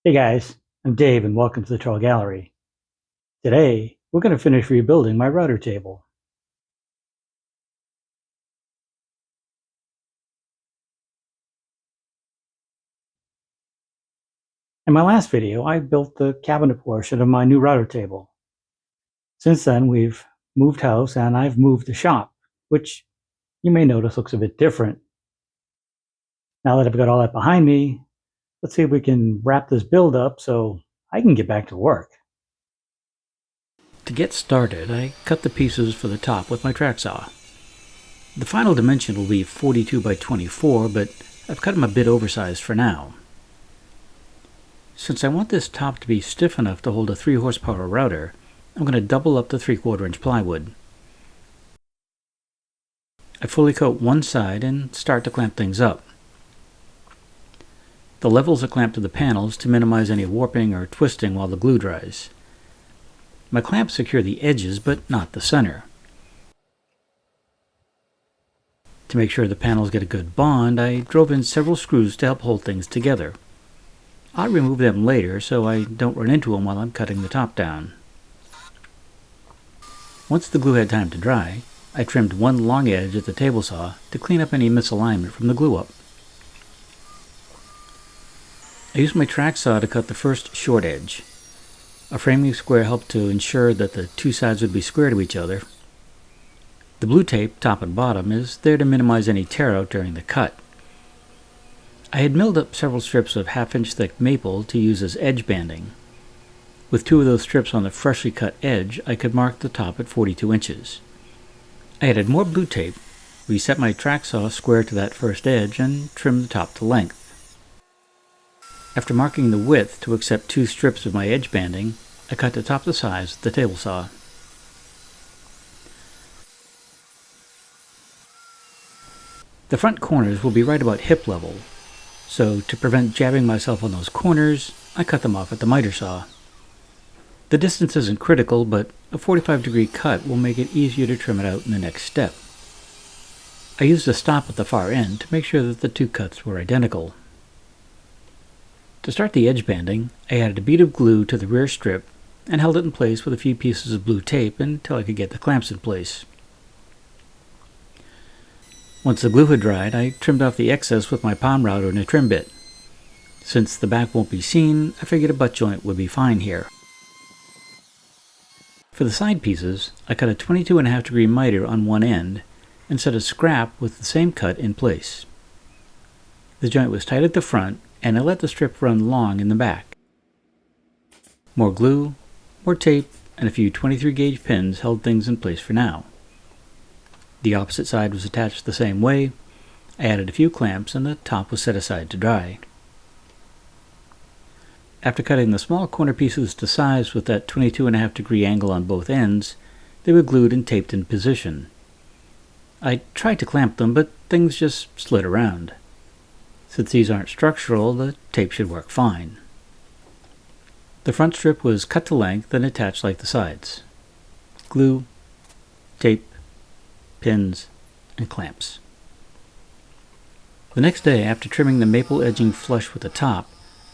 Hey guys, I'm Dave and welcome to the Trull Gallery. Today, we're going to finish rebuilding my router table. In my last video, I built the cabinet portion of my new router table. Since then, we've moved house and I've moved the shop, which you may notice looks a bit different. Now that I've got all that behind me, let's see if we can wrap this build up so I can get back to work. To get started, I cut the pieces for the top with my track saw. The final dimension will be 42 by 24, but I've cut them a bit oversized for now. Since I want this top to be stiff enough to hold a 3 horsepower router, I'm going to double up the 3/4 inch plywood. I fully coat one side and start to clamp things up. The levels are clamped to the panels to minimize any warping or twisting while the glue dries. My clamps secure the edges but not the center. To make sure the panels get a good bond, I drove in several screws to help hold things together. I'll remove them later so I don't run into them while I'm cutting the top down. Once the glue had time to dry, I trimmed one long edge at the table saw to clean up any misalignment from the glue up. I used my track saw to cut the first short edge. A framing square helped to ensure that the two sides would be square to each other. The blue tape, top and bottom, is there to minimize any tear out during the cut. I had milled up several strips of 1/2 inch thick maple to use as edge banding. With 2 of those strips on the freshly cut edge, I could mark the top at 42 inches. I added more blue tape, reset my track saw square to that first edge, and trimmed the top to length. After marking the width to accept 2 strips of my edge banding, I cut the top to size with the table saw. The front corners will be right about hip level, so to prevent jabbing myself on those corners, I cut them off at the miter saw. The distance isn't critical, but a 45-degree cut will make it easier to trim it out in the next step. I used a stop at the far end to make sure that the 2 cuts were identical. To start the edge banding, I added a bead of glue to the rear strip and held it in place with a few pieces of blue tape until I could get the clamps in place. Once the glue had dried, I trimmed off the excess with my palm router and a trim bit. Since the back won't be seen, I figured a butt joint would be fine here. For the side pieces, I cut a 22.5-degree miter on one end and set a scrap with the same cut in place. The joint was tight at the front, and I let the strip run long in the back. More glue, more tape, and a few 23-gauge pins held things in place for now. The opposite side was attached the same way. I added a few clamps and the top was set aside to dry. After cutting the small corner pieces to size with that 22.5-degree angle on both ends, they were glued and taped in position. I tried to clamp them, but things just slid around. Since these aren't structural, the tape should work fine. The front strip was cut to length and attached like the sides. Glue, tape, pins, and clamps. The next day, after trimming the maple edging flush with the top,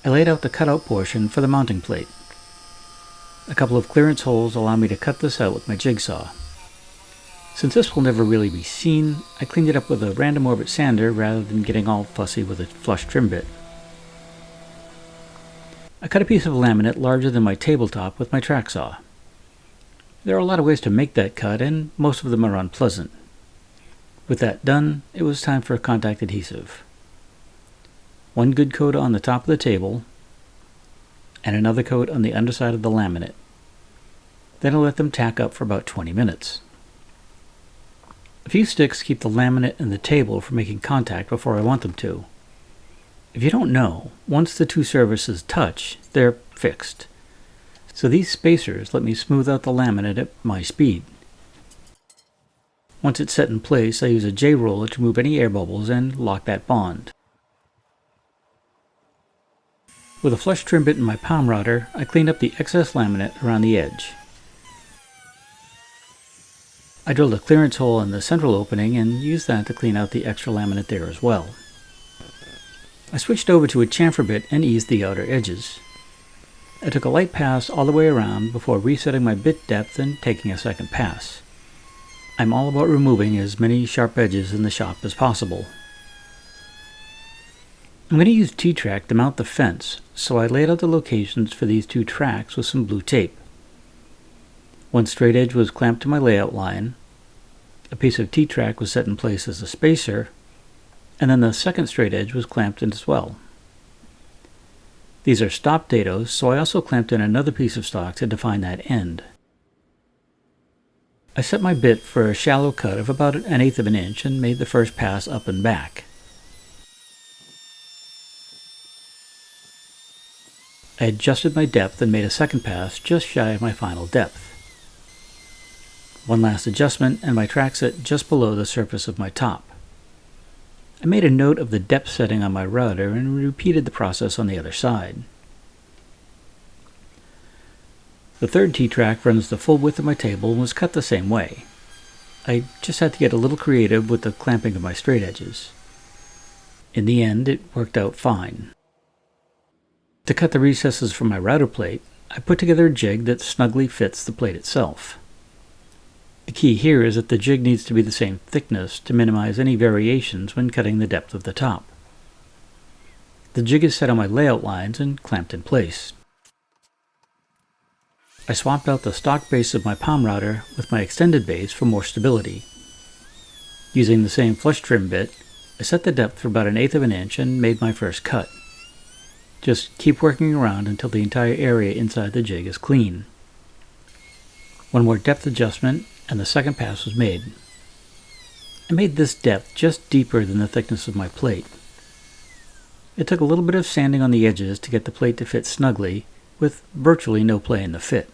I laid out the cutout portion for the mounting plate. A couple of clearance holes allow me to cut this out with my jigsaw. Since this will never really be seen, I cleaned it up with a random orbit sander rather than getting all fussy with a flush trim bit. I cut a piece of laminate larger than my tabletop with my track saw. There are a lot of ways to make that cut, and most of them are unpleasant. With that done, it was time for contact adhesive. One good coat on the top of the table, and another coat on the underside of the laminate. Then I'll let them tack up for about 20 minutes. A few sticks keep the laminate and the table from making contact before I want them to. If you don't know, once the 2 surfaces touch, they're fixed. So these spacers let me smooth out the laminate at my speed. Once it's set in place, I use a J-roller to remove any air bubbles and lock that bond. With a flush trim bit in my palm router, I cleaned up the excess laminate around the edge. I drilled a clearance hole in the central opening and used that to clean out the extra laminate there as well. I switched over to a chamfer bit and eased the outer edges. I took a light pass all the way around before resetting my bit depth and taking a second pass. I'm all about removing as many sharp edges in the shop as possible. I'm going to use T-track to mount the fence, so I laid out the locations for these two tracks with some blue tape. One straight edge was clamped to my layout line, a piece of T-track was set in place as a spacer, and then the second straight edge was clamped in as well. These are stop dados, so I also clamped in another piece of stock to define that end. I set my bit for a shallow cut of about 1/8 of an inch and made the first pass up and back. I adjusted my depth and made a second pass just shy of my final depth. One last adjustment and my track set just below the surface of my top. I made a note of the depth setting on my router and repeated the process on the other side. The third T-track runs the full width of my table and was cut the same way. I just had to get a little creative with the clamping of my straight edges. In the end, it worked out fine. To cut the recesses from my router plate, I put together a jig that snugly fits the plate itself. The key here is that the jig needs to be the same thickness to minimize any variations when cutting the depth of the top. The jig is set on my layout lines and clamped in place. I swapped out the stock base of my palm router with my extended base for more stability. Using the same flush trim bit, I set the depth for about 1/8 of an inch and made my first cut. Just keep working around until the entire area inside the jig is clean. One more depth adjustment and the second pass was made. I made this depth just deeper than the thickness of my plate. It took a little bit of sanding on the edges to get the plate to fit snugly, with virtually no play in the fit.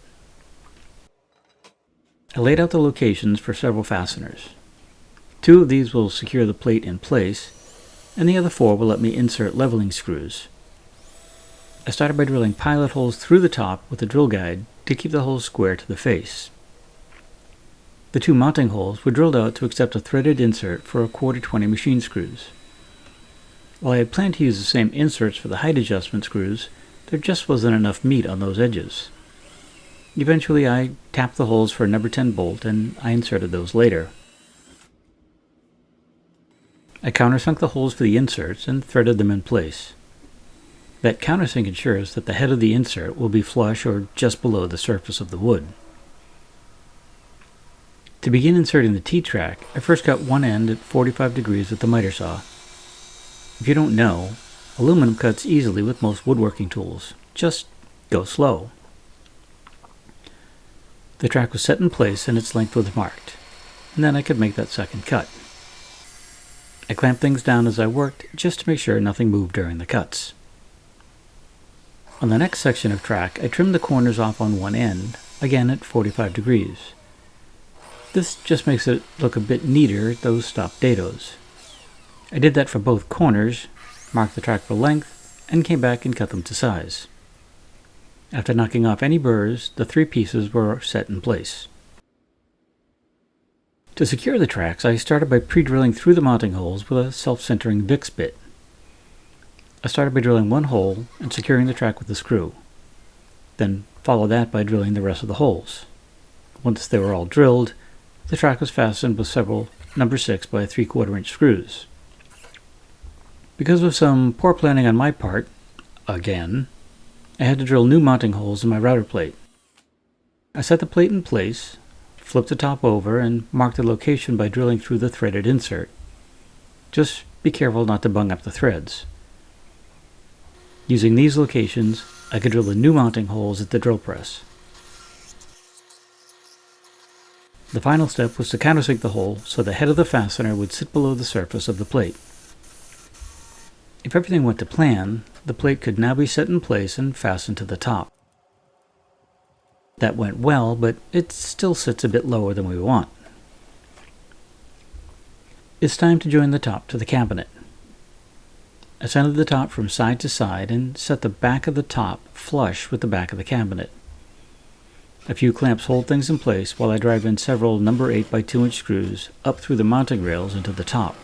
I laid out the locations for several fasteners. 2 of these will secure the plate in place, and the other 4 will let me insert leveling screws. I started by drilling pilot holes through the top with a drill guide to keep the holes square to the face. The 2 mounting holes were drilled out to accept a threaded insert for 1/4 20 machine screws. While I had planned to use the same inserts for the height adjustment screws, there just wasn't enough meat on those edges. Eventually I tapped the holes for a number 10 bolt and I inserted those later. I countersunk the holes for the inserts and threaded them in place. That countersink ensures that the head of the insert will be flush or just below the surface of the wood. To begin inserting the T-track, I first cut one end at 45 degrees with the miter saw. If you don't know, aluminum cuts easily with most woodworking tools. Just go slow. The track was set in place and its length was marked, and then I could make that second cut. I clamped things down as I worked just to make sure nothing moved during the cuts. On the next section of track, I trimmed the corners off on one end, again at 45 degrees. This just makes it look a bit neater, those stop dados. I did that for both corners, marked the track for length, and came back and cut them to size. After knocking off any burrs, the 3 pieces were set in place. To secure the tracks, I started by pre-drilling through the mounting holes with a self-centering VIX bit. I started by drilling one hole and securing the track with a screw. Then followed that by drilling the rest of the holes. Once they were all drilled, the track was fastened with several number 6 by 3/4 inch screws. Because of some poor planning on my part, again, I had to drill new mounting holes in my router plate. I set the plate in place, flipped the top over, and marked the location by drilling through the threaded insert. Just be careful not to bung up the threads. Using these locations, I could drill the new mounting holes at the drill press. The final step was to countersink the hole so the head of the fastener would sit below the surface of the plate. If everything went to plan, the plate could now be set in place and fastened to the top. That went well, but it still sits a bit lower than we want. It's time to join the top to the cabinet. I centered the top from side to side and set the back of the top flush with the back of the cabinet. A few clamps hold things in place while I drive in several number 8 by 2 inch screws up through the mounting rails into the top.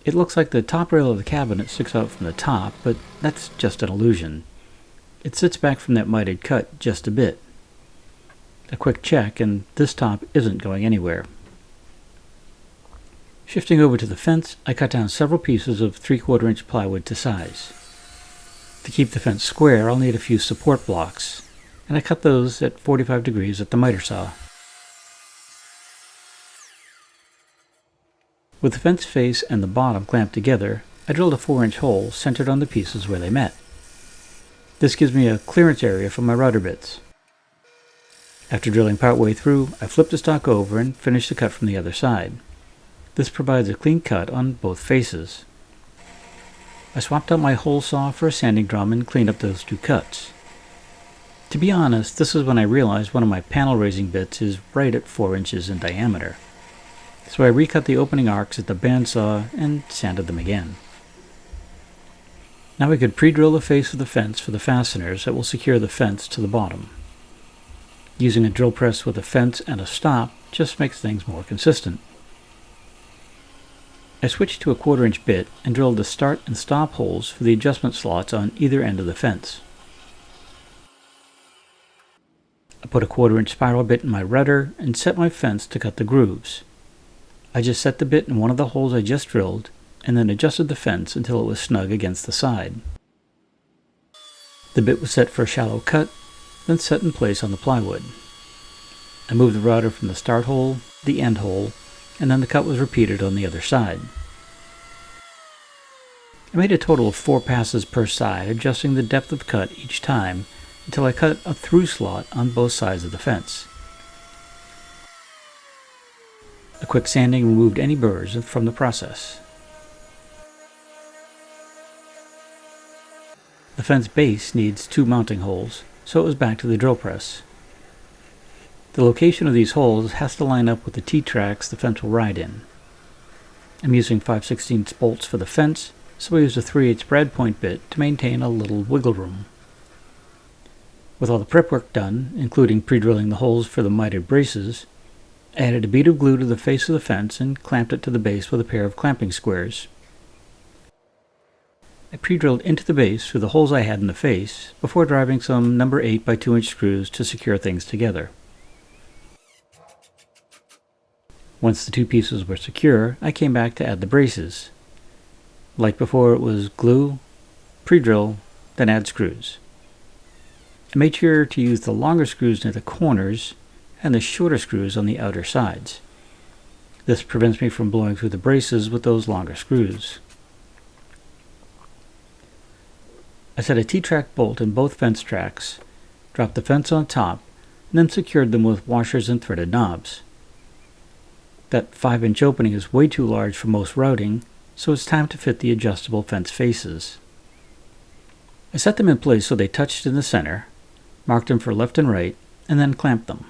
It looks like the top rail of the cabinet sticks out from the top, but that's just an illusion. It sits back from that mitered cut just a bit. A quick check and this top isn't going anywhere. Shifting over to the fence, I cut down several pieces of 3/4 inch plywood to size. To keep the fence square, I'll need a few support blocks, and I cut those at 45 degrees at the miter saw. With the fence face and the bottom clamped together, I drilled a 4-inch hole centered on the pieces where they met. This gives me a clearance area for my router bits. After drilling partway through, I flipped the stock over and finished the cut from the other side. This provides a clean cut on both faces. I swapped out my hole saw for a sanding drum and cleaned up those two cuts. To be honest, this is when I realized one of my panel raising bits is right at 4 inches in diameter. So I recut the opening arcs at the bandsaw and sanded them again. Now we could pre-drill the face of the fence for the fasteners that will secure the fence to the bottom. Using a drill press with a fence and a stop just makes things more consistent. I switched to a 1/4 inch bit and drilled the start and stop holes for the adjustment slots on either end of the fence. I put a 1/4 inch spiral bit in my rudder and set my fence to cut the grooves. I just set the bit in one of the holes I just drilled and then adjusted the fence until it was snug against the side. The bit was set for a shallow cut, then set in place on the plywood. I moved the router from the start hole, the end hole, and then the cut was repeated on the other side. I made a total of 4 passes per side, adjusting the depth of cut each time until I cut a through slot on both sides of the fence. A quick sanding removed any burrs from the process. The fence base needs 2 mounting holes, so it was back to the drill press. The location of these holes has to line up with the T-tracks the fence will ride in. I'm using 5/16 bolts for the fence, so I used a 3/8 brad point bit to maintain a little wiggle room. With all the prep work done, including pre-drilling the holes for the mitered braces, I added a bead of glue to the face of the fence and clamped it to the base with a pair of clamping squares. I pre-drilled into the base through the holes I had in the face before driving some number 8 by 2 inch screws to secure things together. Once the 2 pieces were secure, I came back to add the braces. Like before, it was glue, pre-drill, then add screws. I made sure to use the longer screws near the corners and the shorter screws on the outer sides. This prevents me from blowing through the braces with those longer screws. I set a T-track bolt in both fence tracks, dropped the fence on top, and then secured them with washers and threaded knobs. That 5-inch opening is way too large for most routing, so it's time to fit the adjustable fence faces. I set them in place so they touched in the center, marked them for left and right, and then clamped them.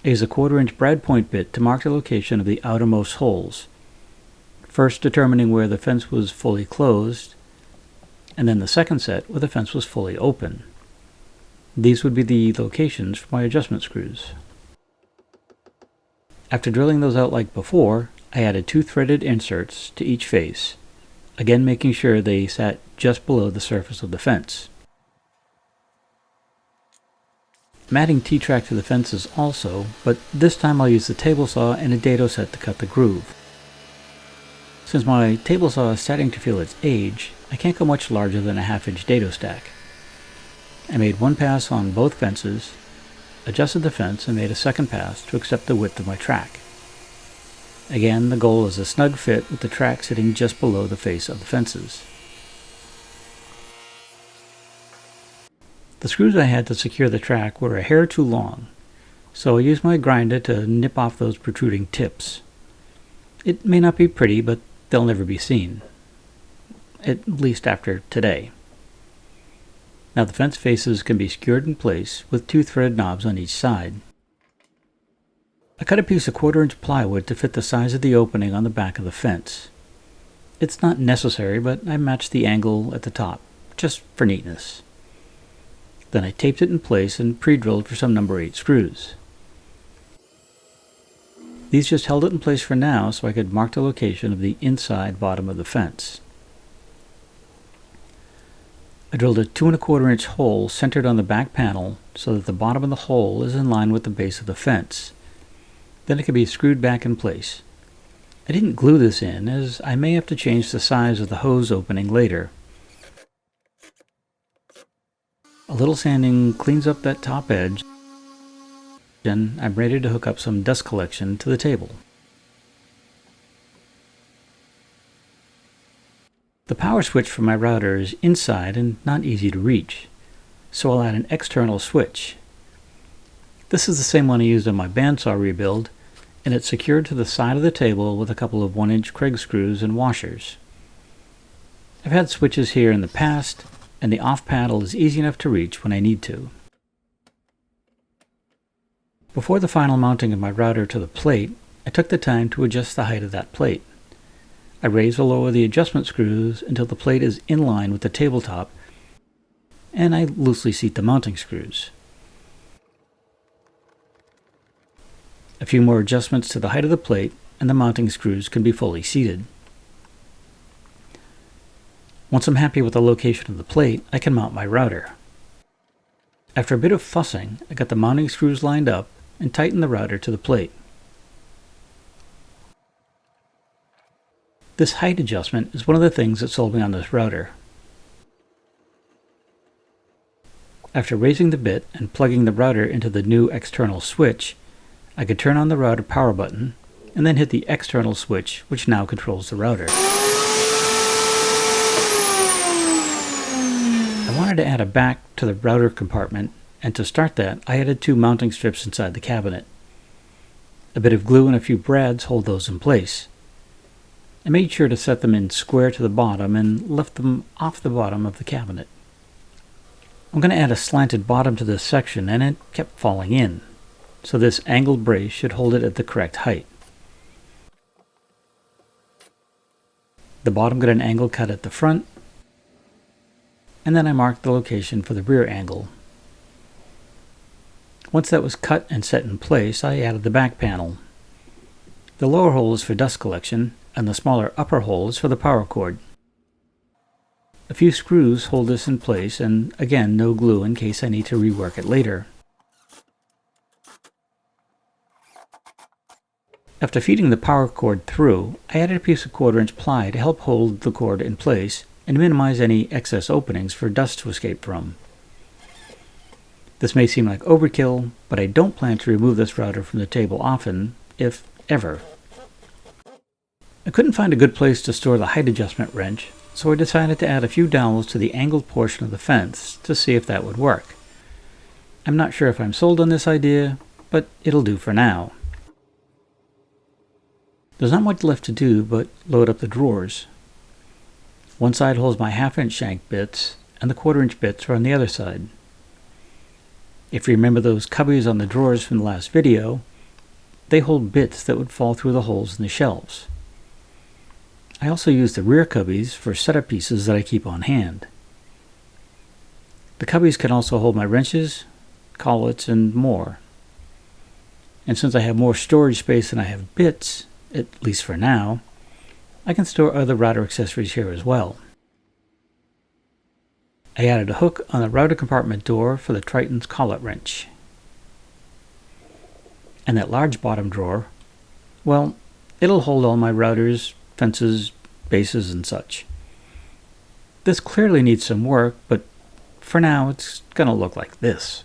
I used a 1/4 inch brad point bit to mark the location of the outermost holes, first determining where the fence was fully closed, and then the second set where the fence was fully open. These would be the locations for my adjustment screws. After drilling those out like before, I added 2 threaded inserts to each face, again making sure they sat just below the surface of the fence. I'm adding T-track to the fences also, but this time I'll use the table saw and a dado set to cut the groove. Since my table saw is starting to feel its age, I can't go much larger than a 1/2 inch dado stack. I made 1 pass on both fences, adjusted the fence, and made a second pass to accept the width of my track. Again, the goal is a snug fit with the track sitting just below the face of the fences. The screws I had to secure the track were a hair too long, so I used my grinder to nip off those protruding tips. It may not be pretty, but they'll never be seen. At least after today. Now the fence faces can be secured in place with 2 threaded knobs on each side. I cut a piece of 1/4 inch plywood to fit the size of the opening on the back of the fence. It's not necessary, but I matched the angle at the top, just for neatness. Then I taped it in place and pre-drilled for some number 8 screws. These just held it in place for now so I could mark the location of the inside bottom of the fence. I drilled a 2¼ inch hole centered on the back panel so that the bottom of the hole is in line with the base of the fence. Then it can be screwed back in place. I didn't glue this in, as I may have to change the size of the hose opening later. A little sanding cleans up that top edge, and I'm ready to hook up some dust collection to the table. The power switch for my router is inside and not easy to reach, so I'll add an external switch. This is the same one I used on my bandsaw rebuild, and it's secured to the side of the table with a couple of 1-inch Kreg screws and washers. I've had switches here in the past, and the off paddle is easy enough to reach when I need to. Before the final mounting of my router to the plate, I took the time to adjust the height of that plate. I raise or lower the adjustment screws until the plate is in line with the tabletop, and I loosely seat the mounting screws. A few more adjustments to the height of the plate, and the mounting screws can be fully seated. Once I'm happy with the location of the plate, I can mount my router. After a bit of fussing, I got the mounting screws lined up and tightened the router to the plate. This height adjustment is one of the things that sold me on this router. After raising the bit and plugging the router into the new external switch, I could turn on the router power button and then hit the external switch, which now controls the router. I wanted to add a back to the router compartment, and to start that, I added 2 mounting strips inside the cabinet. A bit of glue and a few brads hold those in place. I made sure to set them in square to the bottom and left them off the bottom of the cabinet. I'm going to add a slanted bottom to this section, and it kept falling in, so this angled brace should hold it at the correct height. The bottom got an angle cut at the front, and then I marked the location for the rear angle. Once that was cut and set in place, I added the back panel. The lower hole is for dust collection, and the smaller upper hole is for the power cord. A few screws hold this in place, and again, no glue in case I need to rework it later. After feeding the power cord through, I added a piece of 1/4-inch ply to help hold the cord in place and minimize any excess openings for dust to escape from. This may seem like overkill, but I don't plan to remove this router from the table often, if ever. I couldn't find a good place to store the height adjustment wrench, so I decided to add a few dowels to the angled portion of the fence to see if that would work. I'm not sure if I'm sold on this idea, but it'll do for now. There's not much left to do but load up the drawers. One side holds my 1/2-inch shank bits, and the 1/4-inch bits are on the other side. If you remember those cubbies on the drawers from the last video, they hold bits that would fall through the holes in the shelves. I also use the rear cubbies for setup pieces that I keep on hand. The cubbies can also hold my wrenches, collets, and more. And since I have more storage space than I have bits, at least for now, I can store other router accessories here as well. I added a hook on the router compartment door for the Triton's collet wrench. And that large bottom drawer, well, it'll hold all my routers, fences, bases, and such. This clearly needs some work, but for now it's gonna look like this.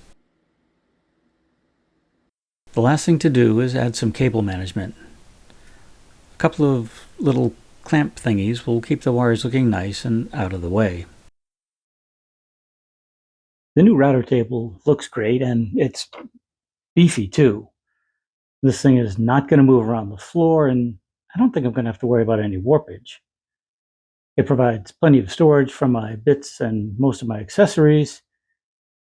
The last thing to do is add some cable management. A couple of little clamp thingies will keep the wires looking nice and out of the way. The new router table looks great, and it's beefy too. This thing is not going to move around the floor, and I don't think I'm going to have to worry about any warpage. It provides plenty of storage for my bits and most of my accessories.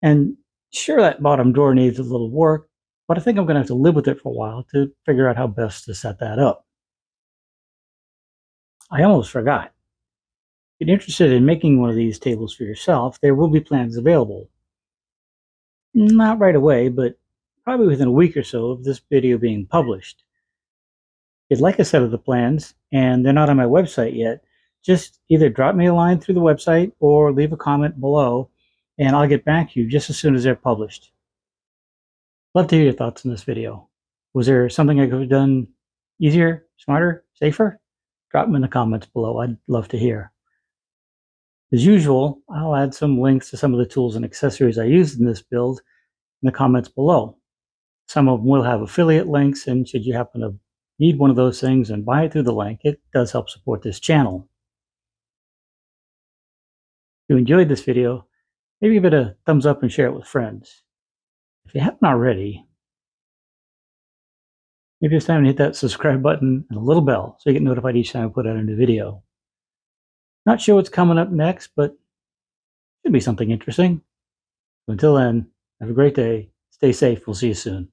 And sure, that bottom drawer needs a little work, but I think I'm going to have to live with it for a while to figure out how best to set that up. I almost forgot. If you're interested in making one of these tables for yourself, there will be plans available. Not right away, but probably within a week or so of this video being published. If you'd like a set of the plans, and they're not on my website yet, just either drop me a line through the website or leave a comment below, and I'll get back to you just as soon as they're published. Love to hear your thoughts on this video. Was there something I could have done easier, smarter, safer? Drop them in the comments below. I'd love to hear. As usual, I'll add some links to some of the tools and accessories I used in this build in the comments below. Some of them will have affiliate links, and should you happen to need one of those things and buy it through the link, it does help support this channel. If you enjoyed this video, maybe give it a thumbs up and share it with friends. If you haven't already, maybe it's time to hit that subscribe button and a little bell so you get notified each time I put out a new video. Not sure what's coming up next, but it should be something interesting. Until then, have a great day. Stay safe. We'll see you soon.